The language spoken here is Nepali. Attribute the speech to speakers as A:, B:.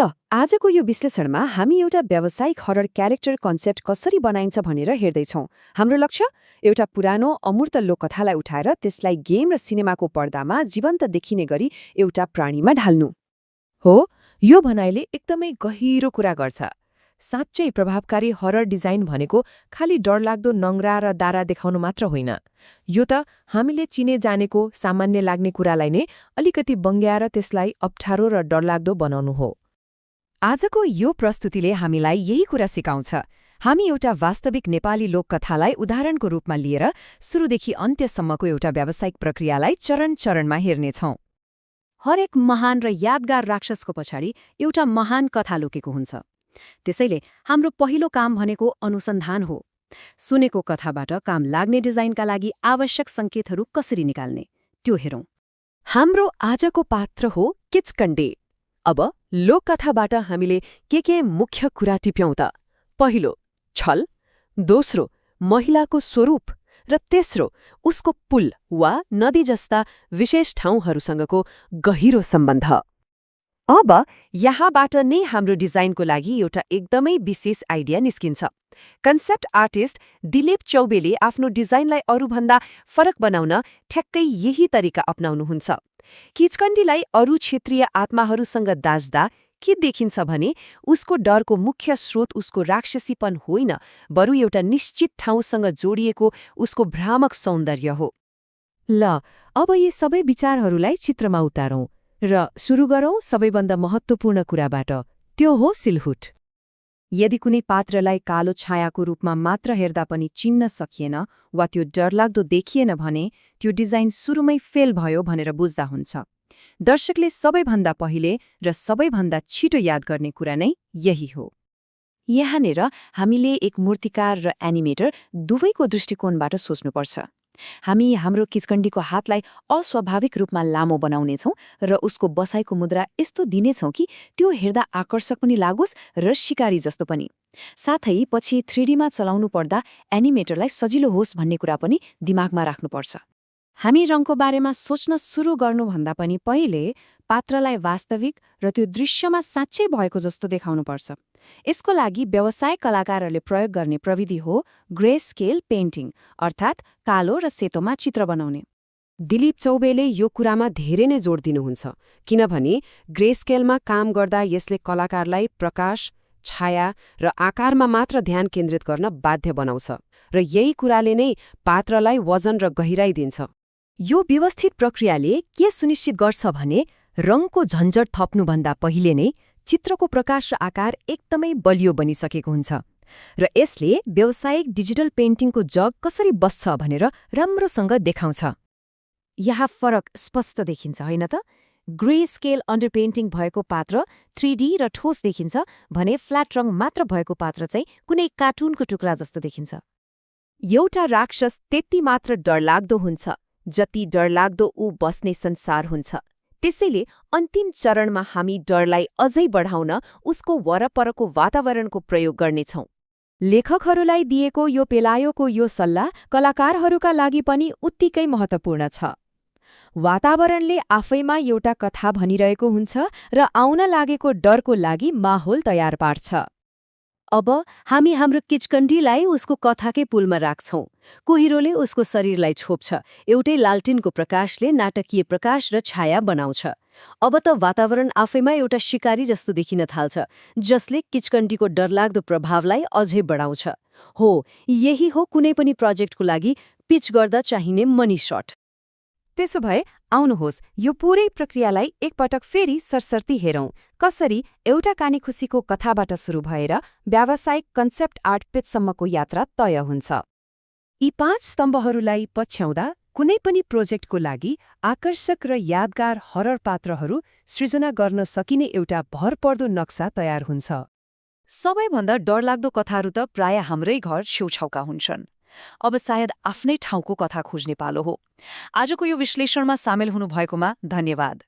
A: ल आजको यो विश्लेषणमा हामी एउटा व्यावसायिक हरर क्यारेक्टर कन्सेप्ट कसरी बनाइन्छ भनेर हेर्दैछौँ। हाम्रो लक्ष्य एउटा पुरानो अमूर्त लोककथालाई उठाएर त्यसलाई गेम र सिनेमाको पर्दामा जीवन्त देखिने गरी एउटा प्राणीमा ढाल्नु
B: हो। यो भनाइले एकदमै गहिरो कुरा गर्छ। साँच्चै प्रभावकारी हरर डिजाइन भनेको खालि डरलाग्दो नङ्ग्रा र दारा देखाउनु मात्र होइन। यो त हामीले चिने जानेको सामान्य लाग्ने कुरालाई नै अलिकति बङ्ग्याएर त्यसलाई अप्ठ्यारो र डरलाग्दो बनाउनु हो।
A: आजको यो प्रस्तुतिले हामीलाई यही कुरा सिकाउँछ। हामी एउटा वास्तविक नेपाली लोककथालाई उदाहरणको रूपमा लिएर सुरुदेखि अन्त्यसम्मको एउटा व्यावसायिक प्रक्रियालाई चरण चरणमा हेर्नेछौँ। हरेक महान र यादगार राक्षसको पछाडि एउटा महान कथा लुकेको हुन्छ। त्यसैले हाम्रो पहिलो काम भनेको अनुसन्धान हो। सुनेको कथाबाट काम लाग्ने डिजाइनका लागि आवश्यक सङ्केतहरू कसरी निकाल्ने त्यो हेरौँ। हाम्रो आजको पात्र हो किचकण्डी। अब लोककथाबाट हामीले के मुख्य कुरा टिप्यौँ त? पहिलो, छल। दोस्रो, महिलाको स्वरूप। र तेस्रो, उसको पुल वा नदी जस्ता विशेष ठाउँहरूसँगको गहिरो सम्बन्ध। अब यहाँबाट नै हाम्रो डिजाइनको लागि एउटा एकदमै विशेष आइडिया निस्किन्छ। कन्सेप्ट आर्टिस्ट दिलीप चौबेले आफ्नो डिजाइनलाई अरूभन्दा फरक बनाउन ठ्याक्कै यही तरिका अपनाउनुहुन्छ। किचकण्डीलाई अरू क्षेत्रीय आत्माहरूसँग दाज्दा के देखिन्छ भने उसको डरको मुख्य स्रोत उसको राक्षसीपन होइन, बरु एउटा निश्चित ठाउँसँग जोडिएको उसको भ्रामक सौन्दर्य हो।
B: ल अब यी सबै विचारहरूलाई चित्रमा उतारौँ र सुरु गरौँ सबैभन्दा महत्त्वपूर्ण कुराबाट, त्यो हो सिलहुट।
A: यदि कुनै पात्रलाई कालो छायाको रूपमा मात्र हेर्दा पनि चिन्न सकिएन वा त्यो डरलाग्दो देखिएन भने त्यो डिजाइन सुरुमै फेल भयो भनेर बुझ्दा हुन्छ। दर्शकले सबैभन्दा पहिले र सबैभन्दा छिटो याद गर्ने कुरा नै यही हो। यहाँनिर हामीले एक मूर्तिकार र एनिमेटर दुवैको दृष्टिकोणबाट सोच्नुपर्छ। हामी हाम्रो किचकण्डीको हातलाई अस्वाभाविक रूपमा लामो बनाउनेछौँ र उसको बसाइको मुद्रा यस्तो दिनेछौँ कि त्यो हेर्दा आकर्षक पनि लागोस् र शिकारी जस्तो पनि। साथै पछि 3Dमा चलाउनु पर्दा एनिमेटरलाई सजिलो होस् भन्ने कुरा पनि दिमागमा राख्नुपर्छ। हामी रङको बारेमा सोच्न सुरु गर्नुभन्दा पनि पहिले पात्रलाई वास्तविक र त्यो दृश्यमा साँच्चै भएको जस्तो देखाउनुपर्छ। यसको लागि व्यवसाय कलाकारहरूले प्रयोग गर्ने प्रविधि हो ग्रे स्केल पेन्टिङ, अर्थात् कालो र सेतोमा चित्र बनाउने। दिलीप चौबेले यो कुरामा धेरै नै जोड दिनुहुन्छ, किनभने ग्रे स्केलमा काम गर्दा यसले कलाकारलाई प्रकाश, छाया र आकारमा मात्र ध्यान केन्द्रित गर्न बाध्य बनाउँछ र यही कुराले नै पात्रलाई वजन र गहिराई दिन्छ। यो व्यवस्थित प्रक्रियाले के सुनिश्चित गर्छ भने रङको झन्झट थप्नुभन्दा पहिले नै चित्रको प्रकाश र आकार एकदमै बलियो बनिसकेको हुन्छ र यसले व्यावसायिक डिजिटल पेन्टिङको जग कसरी बस्छ भनेर राम्रोसँग देखाउँछ। यहाँ फरक स्पष्ट देखिन्छ होइन त? ग्रे स्केल अन्डर पेन्टिङ भएको पात्र 3D र ठोस देखिन्छ भने फ्ल्याट रङ मात्र भएको पात्र चाहिँ कुनै कार्टुनको टुक्रा जस्तो देखिन्छ। एउटा राक्षस त्यति मात्र डरलाग्दो हुन्छ जति डरलाग्दो ऊ बस्ने संसार हुन्छ। त्यसैले अन्तिम चरणमा हामी डरलाई अझै बढाउन उसको वरपरको वातावरणको प्रयोग गर्नेछौँ। लेखकहरूलाई दिएको यो पेलायोको यो सल्लाह कलाकारहरूका लागि पनि उत्तिकै महत्त्वपूर्ण छ। वातावरणले आफैमा एउटा कथा भनिरहेको हुन्छ र आउन लागेको डरको लागि माहौल तयार पार्छ। अब हामी हाम्रो किचकण्डीलाई उसको कथाकै पुलमा राख्छौँ। कोहिरोले उसको शरीरलाई छोप्छ, एउटै लालटिनको प्रकाशले नाटकीय प्रकाश र छाया बनाउँछ। अब त वातावरण आफैमा एउटा शिकारी जस्तो देखिन थाल्छ, जसले किचकण्डीको डरलाग्दो प्रभावलाई अझै बढाउँछ। हो, यही हो कुनै पनि प्रोजेक्टको लागि पिच गर्दा चाहिने मनी शट। त्यसो भए आउनुहोस् यो पुरै प्रक्रियालाई एकपटक फेरि सरसर्ती हेरौँ। कसरी एउटा कानीखुसीको कथाबाट सुरु भएर व्यावसायिक कन्सेप्ट आर्ट पिचसम्मको यात्रा तय हुन्छ। यी 5 स्तम्भहरूलाई पछ्याउँदा कुनै पनि प्रोजेक्टको लागि आकर्षक र यादगार हरर पात्रहरू सृजना गर्न सकिने एउटा भरपर्दो नक्सा तयार हुन्छ। सबैभन्दा डरलाग्दो कथाहरू त प्राय हाम्रै घर छेउछाउका हुन्छन्। अब सायद आफ्नै ठाउँको कथा खोज्ने पालो हो। आजको यो विश्लेषणमा सामेल हुनुभएकोमा धन्यवाद।